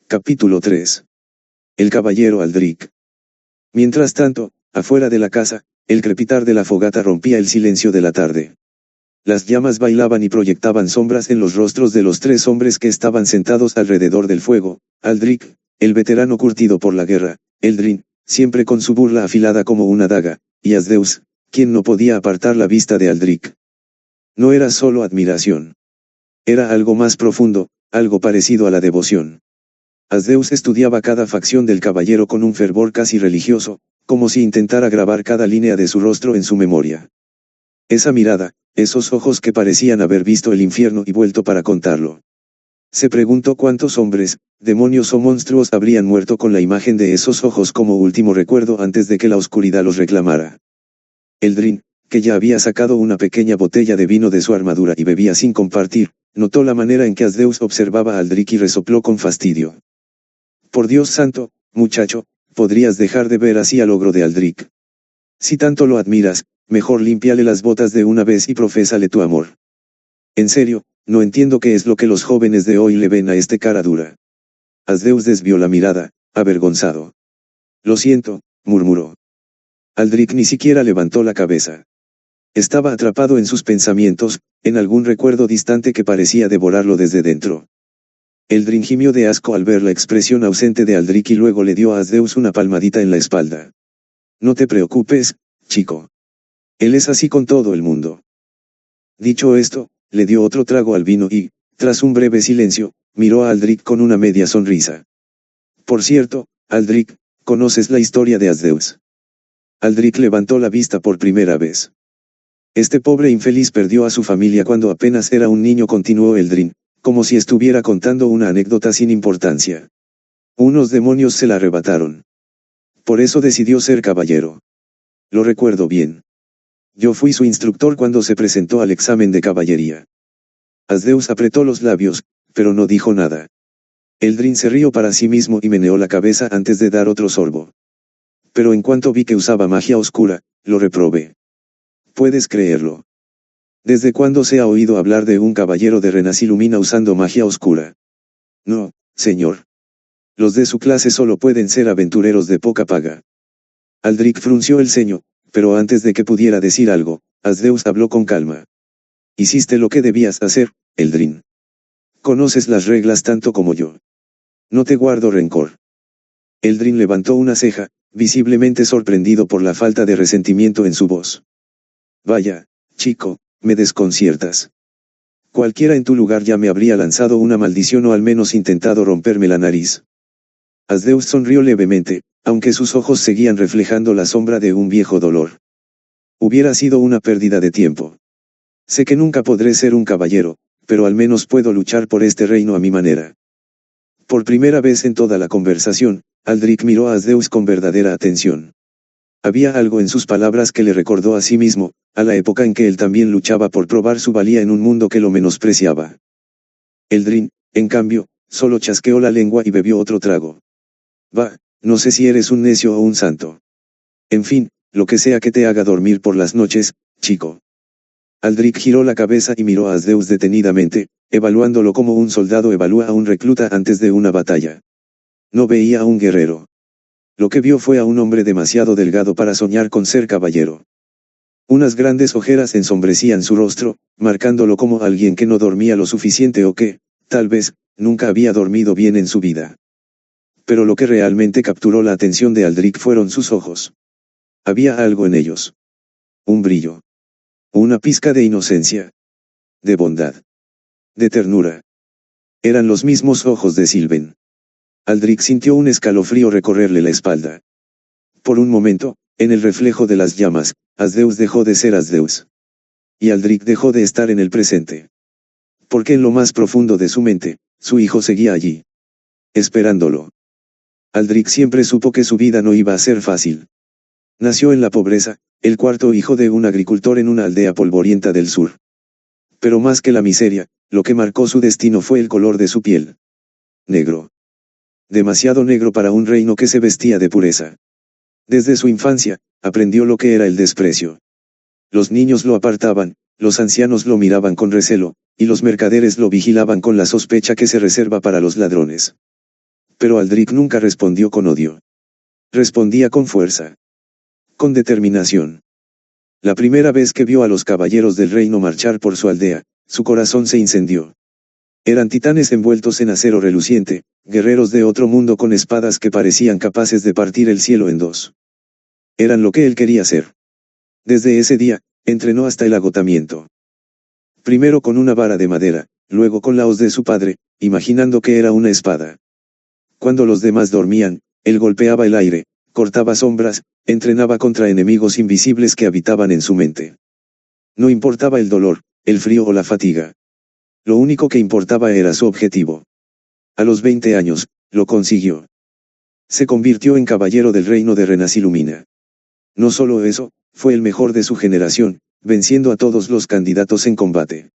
Capítulo 3. El caballero Aldrich. Mientras tanto, afuera de la casa, el crepitar de la fogata rompía el silencio de la tarde. Las llamas bailaban y proyectaban sombras en los rostros de los tres hombres que estaban sentados alrededor del fuego: Aldrich, el veterano curtido por la guerra; Eldrin, siempre con su burla afilada como una daga; y Asdeus, quien no podía apartar la vista de Aldrich. No era solo admiración. Era algo más profundo, algo parecido a la devoción. Asdeus estudiaba cada facción del caballero con un fervor casi religioso, como si intentara grabar cada línea de su rostro en su memoria. Esa mirada, esos ojos que parecían haber visto el infierno y vuelto para contarlo. Se preguntó cuántos hombres, demonios o monstruos habrían muerto con la imagen de esos ojos como último recuerdo antes de que la oscuridad los reclamara. Eldrin, que ya había sacado una pequeña botella de vino de su armadura y bebía sin compartir, notó la manera en que Asdeus observaba a Aldrich y resopló con fastidio. Por Dios santo, muchacho, podrías dejar de ver así al ogro de Aldrich. Si tanto lo admiras, mejor límpiale las botas de una vez y profésale tu amor. En serio, no entiendo qué es lo que los jóvenes de hoy le ven a este cara dura. Asdeus desvió la mirada, avergonzado. Lo siento, murmuró. Aldrich ni siquiera levantó la cabeza. Estaba atrapado en sus pensamientos, en algún recuerdo distante que parecía devorarlo desde dentro. Eldrin gimió de asco al ver la expresión ausente de Aldrich y luego le dio a Asdeus una palmadita en la espalda. No te preocupes, chico. Él es así con todo el mundo. Dicho esto, le dio otro trago al vino y, tras un breve silencio, miró a Aldrich con una media sonrisa. Por cierto, Aldrich, ¿conoces la historia de Asdeus? Aldrich levantó la vista por primera vez. Este pobre infeliz perdió a su familia cuando apenas era un niño, continuó Eldrin, como si estuviera contando una anécdota sin importancia. Unos demonios se la arrebataron. Por eso decidió ser caballero. Lo recuerdo bien. Yo fui su instructor cuando se presentó al examen de caballería. Asdeus apretó los labios, pero no dijo nada. Eldrin se rió para sí mismo y meneó la cabeza antes de dar otro sorbo. Pero en cuanto vi que usaba magia oscura, lo reprobé. ¿Puedes creerlo? ¿Desde cuándo se ha oído hablar de un caballero de Renacilumina usando magia oscura? No, señor. Los de su clase solo pueden ser aventureros de poca paga. Aldrich frunció el ceño, pero antes de que pudiera decir algo, Asdeus habló con calma. Hiciste lo que debías hacer, Eldrin. Conoces las reglas tanto como yo. No te guardo rencor. Eldrin levantó una ceja, visiblemente sorprendido por la falta de resentimiento en su voz. Vaya, chico, me desconciertas. Cualquiera en tu lugar ya me habría lanzado una maldición o al menos intentado romperme la nariz. Asdeus sonrió levemente, aunque sus ojos seguían reflejando la sombra de un viejo dolor. Hubiera sido una pérdida de tiempo. Sé que nunca podré ser un caballero, pero al menos puedo luchar por este reino a mi manera. Por primera vez en toda la conversación, Aldrich miró a Asdeus con verdadera atención. Había algo en sus palabras que le recordó a sí mismo, a la época en que él también luchaba por probar su valía en un mundo que lo menospreciaba. Eldrin, en cambio, solo chasqueó la lengua y bebió otro trago. Va, no sé si eres un necio o un santo. En fin, lo que sea que te haga dormir por las noches, chico. Aldrich giró la cabeza y miró a Asdeus detenidamente, evaluándolo como un soldado evalúa a un recluta antes de una batalla. No veía a un guerrero. Lo que vio fue a un hombre demasiado delgado para soñar con ser caballero. Unas grandes ojeras ensombrecían su rostro, marcándolo como alguien que no dormía lo suficiente o que, tal vez, nunca había dormido bien en su vida. Pero lo que realmente capturó la atención de Aldrich fueron sus ojos. Había algo en ellos. Un brillo. Una pizca de inocencia. De bondad. De ternura. Eran los mismos ojos de Sylvain. Aldrich sintió un escalofrío recorrerle la espalda. Por un momento, en el reflejo de las llamas, Asdeus dejó de ser Asdeus. Y Aldrich dejó de estar en el presente. Porque en lo más profundo de su mente, su hijo seguía allí. Esperándolo. Aldrich siempre supo que su vida no iba a ser fácil. Nació en la pobreza, el cuarto hijo de un agricultor en una aldea polvorienta del sur. Pero más que la miseria, lo que marcó su destino fue el color de su piel. Negro. Demasiado negro para un reino que se vestía de pureza. Desde su infancia, aprendió lo que era el desprecio. Los niños lo apartaban, los ancianos lo miraban con recelo, y los mercaderes lo vigilaban con la sospecha que se reserva para los ladrones. Pero Aldrich nunca respondió con odio. Respondía con fuerza. Con determinación. La primera vez que vio a los caballeros del reino marchar por su aldea, su corazón se incendió. Eran titanes envueltos en acero reluciente, guerreros de otro mundo con espadas que parecían capaces de partir el cielo en dos. Eran lo que él quería ser. Desde ese día, entrenó hasta el agotamiento. Primero con una vara de madera, luego con la hoz de su padre, imaginando que era una espada. Cuando los demás dormían, él golpeaba el aire, cortaba sombras, entrenaba contra enemigos invisibles que habitaban en su mente. No importaba el dolor, el frío o la fatiga. Lo único que importaba era su objetivo. A los 20 años, lo consiguió. Se convirtió en caballero del reino de Renasilumina. No solo eso, fue el mejor de su generación, venciendo a todos los candidatos en combate.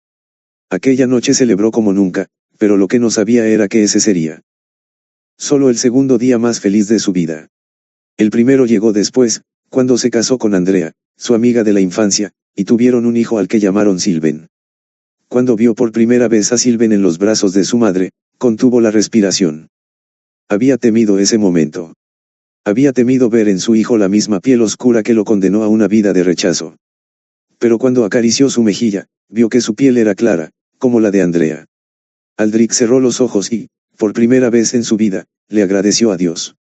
Aquella noche celebró como nunca, pero lo que no sabía era que ese sería solo el segundo día más feliz de su vida. El primero llegó después, cuando se casó con Andrea, su amiga de la infancia, y tuvieron un hijo al que llamaron Sylvain. Cuando vio por primera vez a Sylvain en los brazos de su madre, contuvo la respiración. Había temido ese momento. Había temido ver en su hijo la misma piel oscura que lo condenó a una vida de rechazo. Pero cuando acarició su mejilla, vio que su piel era clara, como la de Andrea. Aldrich cerró los ojos y, por primera vez en su vida, le agradeció a Dios.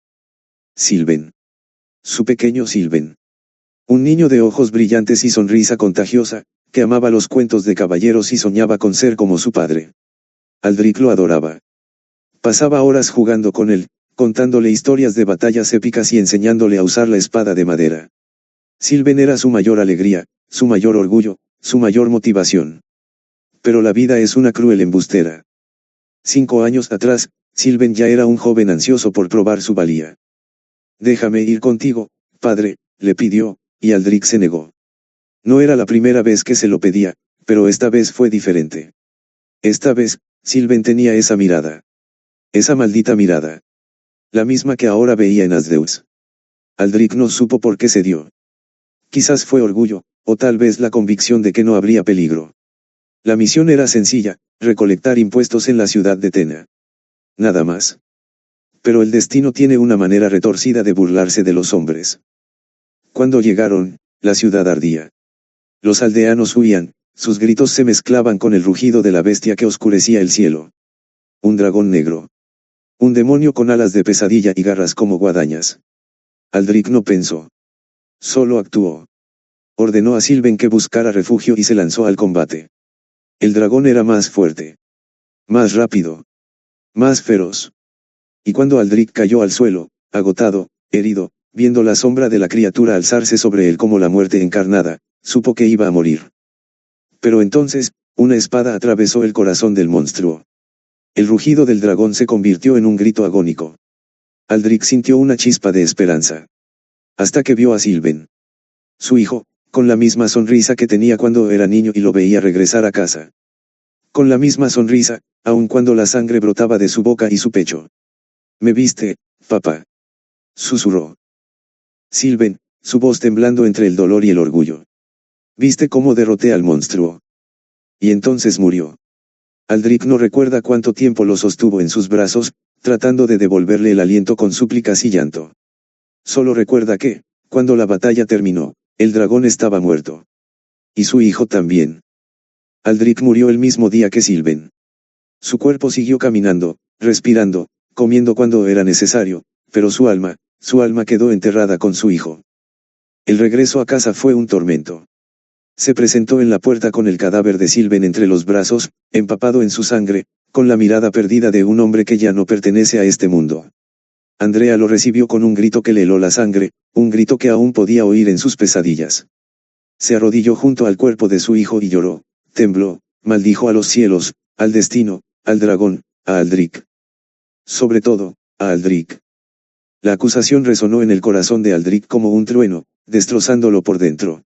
Sylvain. Su pequeño Sylvain. Un niño de ojos brillantes y sonrisa contagiosa, que amaba los cuentos de caballeros y soñaba con ser como su padre. Aldrich lo adoraba. Pasaba horas jugando con él, contándole historias de batallas épicas y enseñándole a usar la espada de madera. Sylvain era su mayor alegría, su mayor orgullo, su mayor motivación. Pero la vida es una cruel embustera. 5 años atrás, Sylvain ya era un joven ansioso por probar su valía. Déjame ir contigo, padre, le pidió, y Aldrich se negó. No era la primera vez que se lo pedía, pero esta vez fue diferente. Esta vez, Sylvain tenía esa mirada. Esa maldita mirada. La misma que ahora veía en Asdeus. Aldrich no supo por qué se dio. Quizás fue orgullo, o tal vez la convicción de que no habría peligro. La misión era sencilla, recolectar impuestos en la ciudad de Tena. Nada más. Pero el destino tiene una manera retorcida de burlarse de los hombres. Cuando llegaron, la ciudad ardía. Los aldeanos huían, sus gritos se mezclaban con el rugido de la bestia que oscurecía el cielo. Un dragón negro. Un demonio con alas de pesadilla y garras como guadañas. Aldrich no pensó. Solo actuó. Ordenó a Sylvain que buscara refugio y se lanzó al combate. El dragón era más fuerte. Más rápido. Más feroz. Y cuando Aldrich cayó al suelo, agotado, herido, viendo la sombra de la criatura alzarse sobre él como la muerte encarnada, supo que iba a morir. Pero entonces, una espada atravesó el corazón del monstruo. El rugido del dragón se convirtió en un grito agónico. Aldrich sintió una chispa de esperanza. Hasta que vio a Sylvain. Su hijo, con la misma sonrisa que tenía cuando era niño y lo veía regresar a casa. Con la misma sonrisa, aun cuando la sangre brotaba de su boca y su pecho. «¿Me viste, papá?», susurró Sylvain, su voz temblando entre el dolor y el orgullo. «¿Viste cómo derroté al monstruo?». Y entonces murió. Aldrich no recuerda cuánto tiempo lo sostuvo en sus brazos, tratando de devolverle el aliento con súplicas y llanto. Solo recuerda que, cuando la batalla terminó, el dragón estaba muerto. Y su hijo también. Aldrich murió el mismo día que Sylvain. Su cuerpo siguió caminando, respirando, comiendo cuando era necesario, pero su alma quedó enterrada con su hijo. El regreso a casa fue un tormento. Se presentó en la puerta con el cadáver de Sylvain entre los brazos, empapado en su sangre, con la mirada perdida de un hombre que ya no pertenece a este mundo. Andrea lo recibió con un grito que le heló la sangre, un grito que aún podía oír en sus pesadillas. Se arrodilló junto al cuerpo de su hijo y lloró, tembló, maldijo a los cielos, al destino, al dragón, a Aldrich. Sobre todo, a Aldrich. La acusación resonó en el corazón de Aldrich como un trueno, destrozándolo por dentro.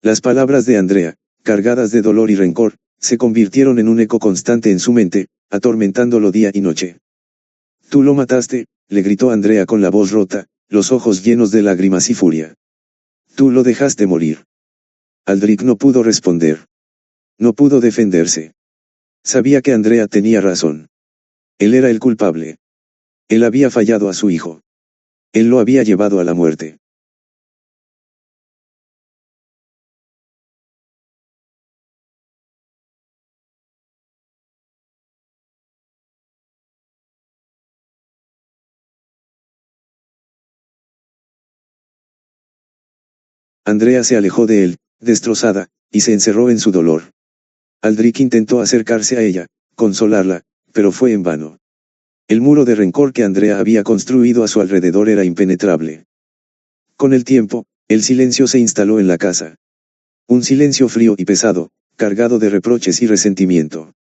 Las palabras de Andrea, cargadas de dolor y rencor, se convirtieron en un eco constante en su mente, atormentándolo día y noche. «Tú lo mataste», le gritó Andrea con la voz rota, los ojos llenos de lágrimas y furia. «Tú lo dejaste morir». Aldrich no pudo responder. No pudo defenderse. Sabía que Andrea tenía razón. Él era el culpable. Él había fallado a su hijo. Él lo había llevado a la muerte. Andrea se alejó de él, destrozada, y se encerró en su dolor. Aldrich intentó acercarse a ella, consolarla, pero fue en vano. El muro de rencor que Andrea había construido a su alrededor era impenetrable. Con el tiempo, el silencio se instaló en la casa. Un silencio frío y pesado, cargado de reproches y resentimiento.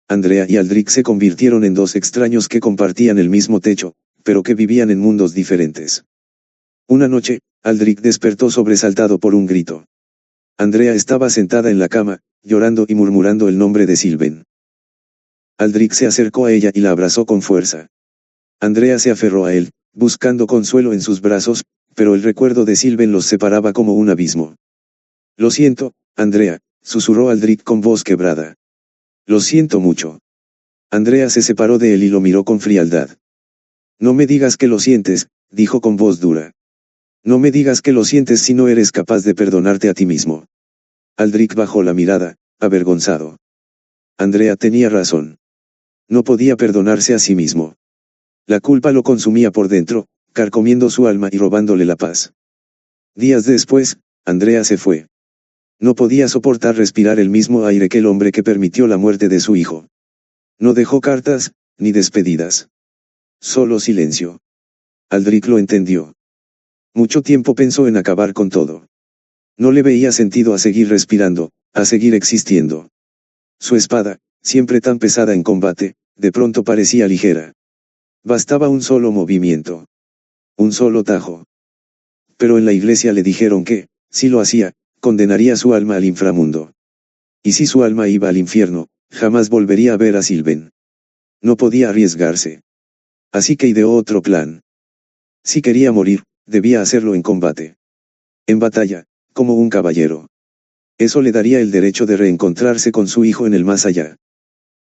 Andrea y Aldrich se convirtieron en dos extraños que compartían el mismo techo, pero que vivían en mundos diferentes. Una noche, Aldrich despertó sobresaltado por un grito. Andrea estaba sentada en la cama, llorando y murmurando el nombre de Sylvain. Aldrich se acercó a ella y la abrazó con fuerza. Andrea se aferró a él, buscando consuelo en sus brazos, pero el recuerdo de Sylvain los separaba como un abismo. Lo siento, Andrea, susurró Aldrich con voz quebrada. Lo siento mucho. Andrea se separó de él y lo miró con frialdad. No me digas que lo sientes, dijo con voz dura. No me digas que lo sientes si no eres capaz de perdonarte a ti mismo. Aldrich bajó la mirada, avergonzado. Andrea tenía razón. No podía perdonarse a sí mismo. La culpa lo consumía por dentro, carcomiendo su alma y robándole la paz. Días después, Andrea se fue. No podía soportar respirar el mismo aire que el hombre que permitió la muerte de su hijo. No dejó cartas, ni despedidas. Solo silencio. Aldrich lo entendió. Mucho tiempo pensó en acabar con todo. No le veía sentido a seguir respirando, a seguir existiendo. Su espada, siempre tan pesada en combate, de pronto parecía ligera. Bastaba un solo movimiento. Un solo tajo. Pero en la iglesia le dijeron que, si lo hacía, condenaría su alma al inframundo. Y si su alma iba al infierno, jamás volvería a ver a Sylvain. No podía arriesgarse. Así que ideó otro plan. Si quería morir, debía hacerlo en combate. En batalla, como un caballero. Eso le daría el derecho de reencontrarse con su hijo en el más allá.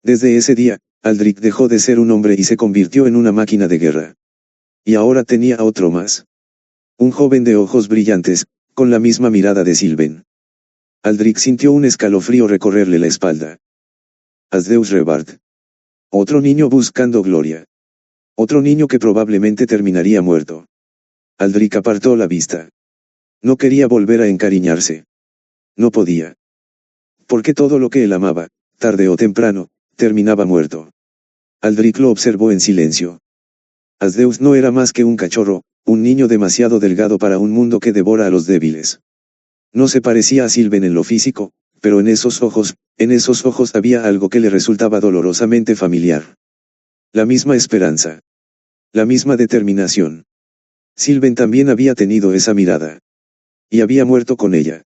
Desde ese día, Aldrich dejó de ser un hombre y se convirtió en una máquina de guerra. Y ahora tenía a otro más. Un joven de ojos brillantes, con la misma mirada de Sylvain. Aldrich sintió un escalofrío recorrerle la espalda. Asdeus Rebard. Otro niño buscando gloria. Otro niño que probablemente terminaría muerto. Aldrich apartó la vista. No quería volver a encariñarse. No podía. Porque todo lo que él amaba, tarde o temprano, terminaba muerto. Aldrich lo observó en silencio. Asdeus no era más que un cachorro, un niño demasiado delgado para un mundo que devora a los débiles. No se parecía a Sylvain en lo físico, pero en esos ojos había algo que le resultaba dolorosamente familiar. La misma esperanza. La misma determinación. Sylvain también había tenido esa mirada. Y había muerto con ella.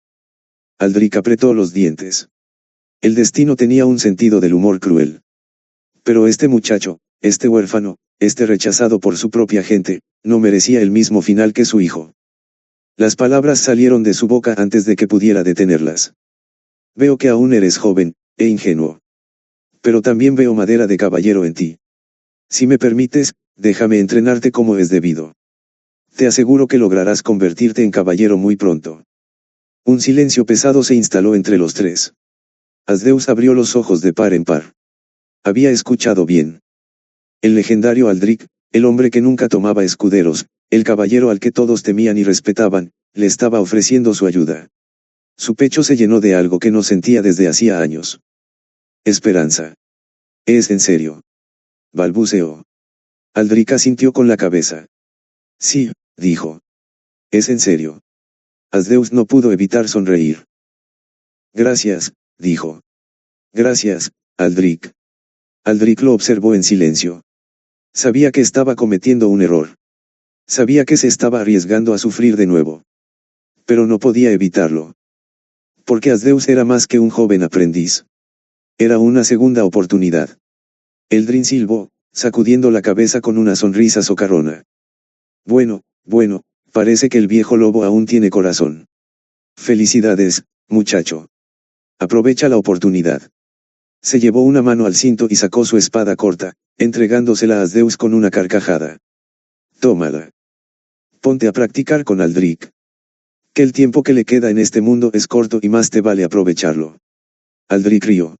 Aldrich apretó los dientes. El destino tenía un sentido del humor cruel. Pero este muchacho, este huérfano, este rechazado por su propia gente, no merecía el mismo final que su hijo. Las palabras salieron de su boca antes de que pudiera detenerlas. Veo que aún eres joven, e ingenuo. Pero también veo madera de caballero en ti. Si me permites, déjame entrenarte como es debido. Te aseguro que lograrás convertirte en caballero muy pronto. Un silencio pesado se instaló entre los tres. Asdeus abrió los ojos de par en par. Había escuchado bien. El legendario Aldrich, el hombre que nunca tomaba escuderos, el caballero al que todos temían y respetaban, le estaba ofreciendo su ayuda. Su pecho se llenó de algo que no sentía desde hacía años. Esperanza. ¿Es en serio? Balbuceó. Aldrich asintió con la cabeza. Sí, dijo. Es en serio. Asdeus no pudo evitar sonreír. Gracias, dijo. Gracias, Aldrich. Aldrich lo observó en silencio. Sabía que estaba cometiendo un error. Sabía que se estaba arriesgando a sufrir de nuevo. Pero no podía evitarlo. Porque Asdeus era más que un joven aprendiz. Era una segunda oportunidad. Eldrin silbó, sacudiendo la cabeza con una sonrisa socarrona. Bueno, parece que el viejo lobo aún tiene corazón. Felicidades, muchacho. Aprovecha la oportunidad. Se llevó una mano al cinto y sacó su espada corta, entregándosela a Asdeus con una carcajada. Tómala. Ponte a practicar con Aldrich. Que el tiempo que le queda en este mundo es corto y más te vale aprovecharlo. Aldrich rió.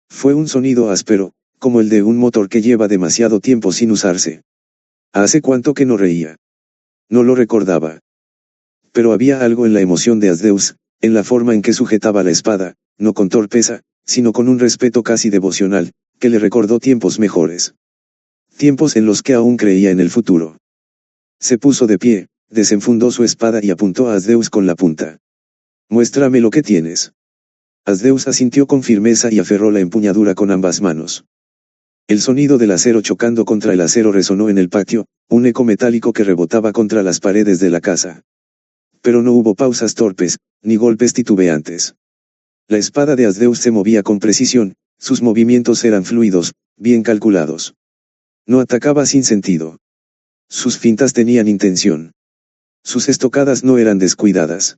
Fue un sonido áspero, como el de un motor que lleva demasiado tiempo sin usarse. ¿Hace cuánto que no reía? No lo recordaba. Pero había algo en la emoción de Asdeus, en la forma en que sujetaba la espada, no con torpeza, sino con un respeto casi devocional, que le recordó tiempos mejores. Tiempos en los que aún creía en el futuro. Se puso de pie, desenfundó su espada y apuntó a Asdeus con la punta. Muéstrame lo que tienes. Asdeus asintió con firmeza y aferró la empuñadura con ambas manos. El sonido del acero chocando contra el acero resonó en el patio, un eco metálico que rebotaba contra las paredes de la casa. Pero no hubo pausas torpes, ni golpes titubeantes. La espada de Asdeus se movía con precisión, sus movimientos eran fluidos, bien calculados. No atacaba sin sentido. Sus fintas tenían intención. Sus estocadas no eran descuidadas.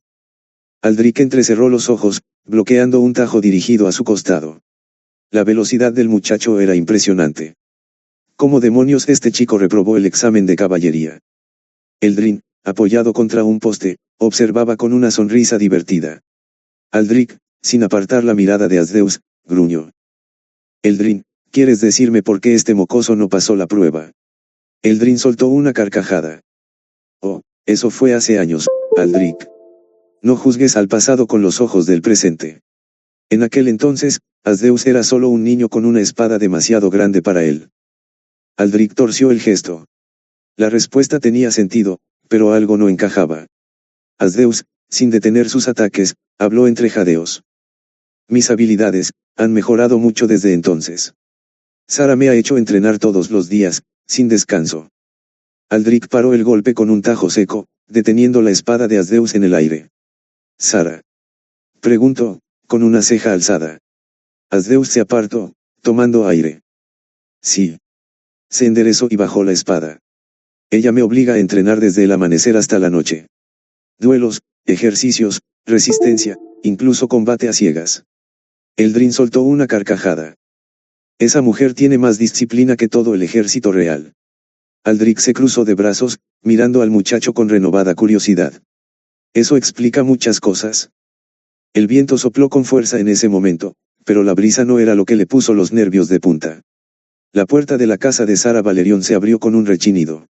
Aldrich entrecerró los ojos, bloqueando un tajo dirigido a su costado. La velocidad del muchacho era impresionante. ¿Cómo demonios este chico reprobó el examen de caballería? Eldrin, apoyado contra un poste, observaba con una sonrisa divertida. Aldrich, sin apartar la mirada de Asdeus, gruñó. Eldrin, ¿quieres decirme por qué este mocoso no pasó la prueba? Eldrin soltó una carcajada. Oh, eso fue hace años, Aldrich. No juzgues al pasado con los ojos del presente. En aquel entonces, Asdeus era solo un niño con una espada demasiado grande para él. Aldrich torció el gesto. La respuesta tenía sentido, pero algo no encajaba. Asdeus, sin detener sus ataques, habló entre jadeos. Mis habilidades han mejorado mucho desde entonces. Sara me ha hecho entrenar todos los días, sin descanso. Aldrich paró el golpe con un tajo seco, deteniendo la espada de Asdeus en el aire. Sara. Preguntó, con una ceja alzada. Asdeus se apartó, tomando aire. Sí. Se enderezó y bajó la espada. Ella me obliga a entrenar desde el amanecer hasta la noche. Duelos, ejercicios, resistencia, incluso combate a ciegas. Eldrin soltó una carcajada. Esa mujer tiene más disciplina que todo el ejército real. Aldrich se cruzó de brazos, mirando al muchacho con renovada curiosidad. Eso explica muchas cosas. El viento sopló con fuerza en ese momento, pero la brisa no era lo que le puso los nervios de punta. La puerta de la casa de Sara Valerion se abrió con un rechinido.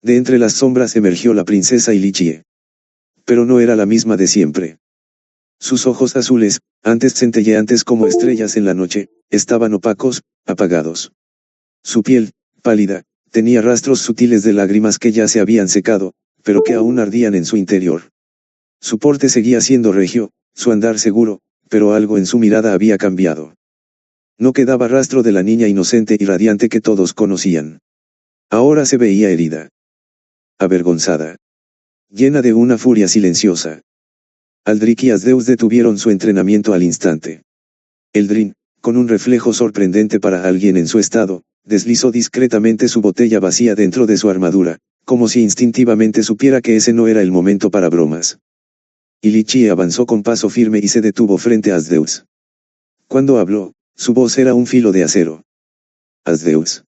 De entre las sombras emergió la princesa Ilichie. Pero no era la misma de siempre. Sus ojos azules, antes centelleantes como estrellas en la noche, estaban opacos, apagados. Su piel, pálida, tenía rastros sutiles de lágrimas que ya se habían secado, pero que aún ardían en su interior. Su porte seguía siendo regio, su andar seguro, pero algo en su mirada había cambiado. No quedaba rastro de la niña inocente y radiante que todos conocían. Ahora se veía herida. Avergonzada. Llena de una furia silenciosa. Aldrich y Asdeus detuvieron su entrenamiento al instante. Eldrin, con un reflejo sorprendente para alguien en su estado, deslizó discretamente su botella vacía dentro de su armadura, como si instintivamente supiera que ese no era el momento para bromas. Ilichie avanzó con paso firme y se detuvo frente a Asdeus. Cuando habló, su voz era un filo de acero. Asdeus.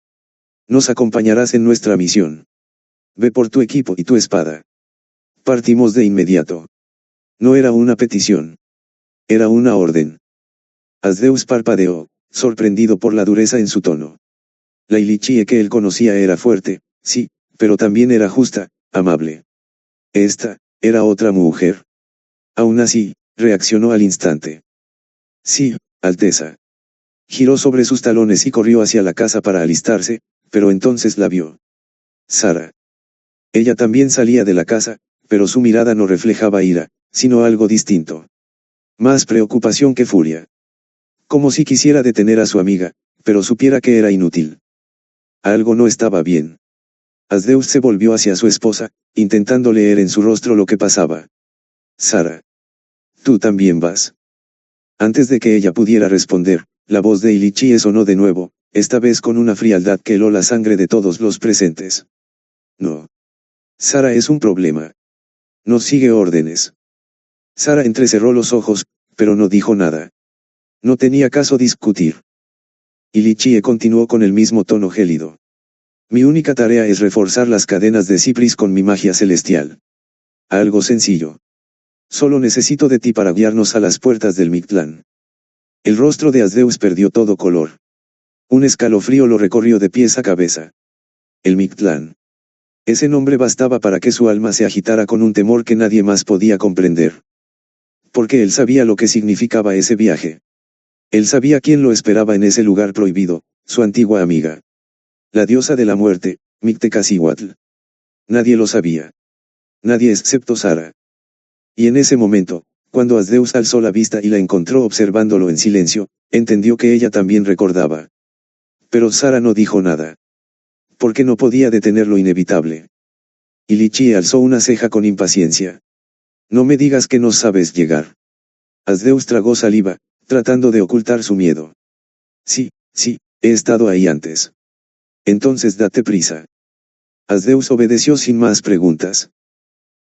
Nos acompañarás en nuestra misión. Ve por tu equipo y tu espada. Partimos de inmediato. No era una petición. Era una orden. Asdeus parpadeó, sorprendido por la dureza en su tono. La Ilichie que él conocía era fuerte, sí, pero también era justa, amable. Esta, era otra mujer. Aún así, reaccionó al instante. Sí, Alteza. Giró sobre sus talones y corrió hacia la casa para alistarse, pero entonces la vio. Sara. Ella también salía de la casa, pero su mirada no reflejaba ira, sino algo distinto. Más preocupación que furia. Como si quisiera detener a su amiga, pero supiera que era inútil. Algo no estaba bien. Asdeus se volvió hacia su esposa, intentando leer en su rostro lo que pasaba. Sara. ¿Tú también vas? Antes de que ella pudiera responder, la voz de Ilichie sonó de nuevo, esta vez con una frialdad que heló la sangre de todos los presentes. No. Sara es un problema. No sigue órdenes. Sara entrecerró los ojos, pero no dijo nada. No tenía caso discutir. Y Li Chie continuó con el mismo tono gélido. Mi única tarea es reforzar las cadenas de Cipris con mi magia celestial. Algo sencillo. Solo necesito de ti para guiarnos a las puertas del Mictlán. El rostro de Asdeus perdió todo color. Un escalofrío lo recorrió de pies a cabeza. El Mictlán. Ese nombre bastaba para que su alma se agitara con un temor que nadie más podía comprender. Porque él sabía lo que significaba ese viaje. Él sabía quién lo esperaba en ese lugar prohibido, su antigua amiga. La diosa de la muerte, Mictecacihuatl. Nadie lo sabía. Nadie excepto Sara. Y en ese momento, cuando Asdeus alzó la vista y la encontró observándolo en silencio, entendió que ella también recordaba. Pero Sara no dijo nada. Porque no podía detener lo inevitable. Y Li Chie alzó una ceja con impaciencia. No me digas que no sabes llegar. Asdeus tragó saliva, tratando de ocultar su miedo. Sí, he estado ahí antes. Entonces date prisa. Asdeus obedeció sin más preguntas.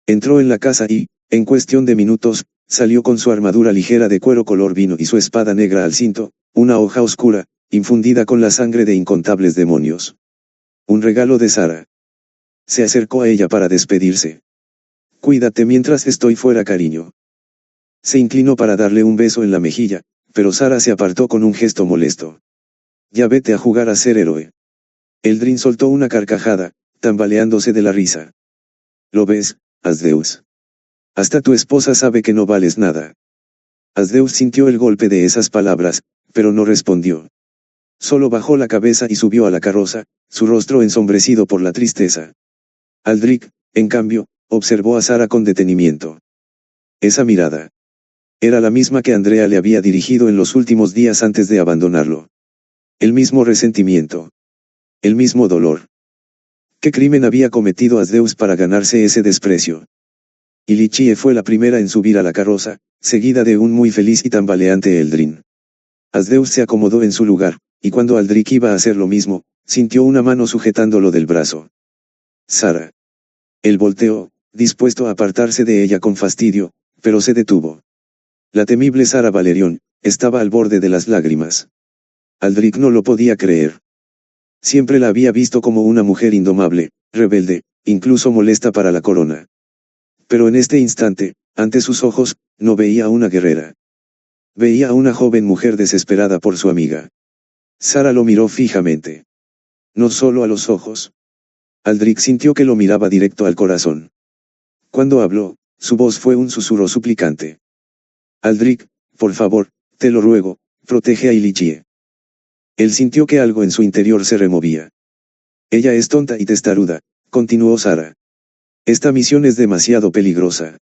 Entró en la casa y, en cuestión de minutos, salió con su armadura ligera de cuero color vino y su espada negra al cinto, una hoja oscura, infundida con la sangre de incontables demonios. Un regalo de Sara. Se acercó a ella para despedirse. Cuídate mientras estoy fuera, cariño. Se inclinó para darle un beso en la mejilla, pero Sara se apartó con un gesto molesto. Ya vete a jugar a ser héroe. Eldrin soltó una carcajada, tambaleándose de la risa. ¿Lo ves, Asdeus? Hasta tu esposa sabe que no vales nada. Asdeus sintió el golpe de esas palabras, pero no respondió. Solo bajó la cabeza y subió a la carroza, su rostro ensombrecido por la tristeza. Aldrich, en cambio, observó a Sara con detenimiento. Esa mirada. Era la misma que Andrea le había dirigido en los últimos días antes de abandonarlo. El mismo resentimiento. El mismo dolor. ¿Qué crimen había cometido Asdeus para ganarse ese desprecio? Y Li Chie fue la primera en subir a la carroza, seguida de un muy feliz y tambaleante Eldrin. Asdeus se acomodó en su lugar, y cuando Aldrich iba a hacer lo mismo, sintió una mano sujetándolo del brazo. Sara. Él volteó, dispuesto a apartarse de ella con fastidio, pero se detuvo. La temible Sara Valerion, estaba al borde de las lágrimas. Aldrich no lo podía creer. Siempre la había visto como una mujer indomable, rebelde, incluso molesta para la corona. Pero en este instante, ante sus ojos, no veía a una guerrera. Veía a una joven mujer desesperada por su amiga. Sara lo miró fijamente. No solo a los ojos. Aldrich sintió que lo miraba directo al corazón. Cuando habló, su voz fue un susurro suplicante. Aldrich, por favor, te lo ruego, protege a Li Chie. Él sintió que algo en su interior se removía. Ella es tonta y testaruda, continuó Sara. Esta misión es demasiado peligrosa.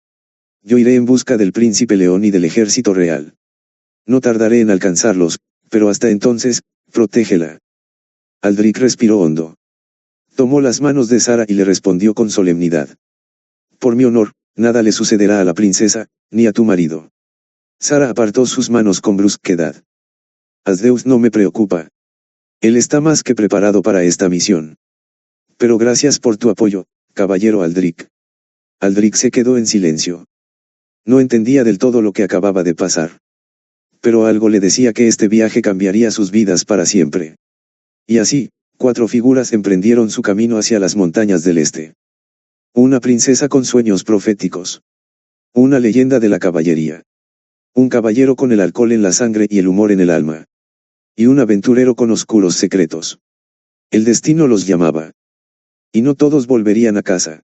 Yo iré en busca del príncipe león y del ejército real. No tardaré en alcanzarlos, pero hasta entonces, protégela. Aldrich respiró hondo. Tomó las manos de Sara y le respondió con solemnidad. Por mi honor, nada le sucederá a la princesa, ni a tu marido. Sara apartó sus manos con brusquedad. Asdeus no me preocupa. Él está más que preparado para esta misión. Pero gracias por tu apoyo, caballero Aldrich. Aldrich se quedó en silencio. No entendía del todo lo que acababa de pasar. Pero algo le decía que este viaje cambiaría sus vidas para siempre. Y así, 4 figuras emprendieron su camino hacia las montañas del este. Una princesa con sueños proféticos. Una leyenda de la caballería. Un caballero con el alcohol en la sangre y el humor en el alma. Y un aventurero con oscuros secretos. El destino los llamaba. Y no todos volverían a casa.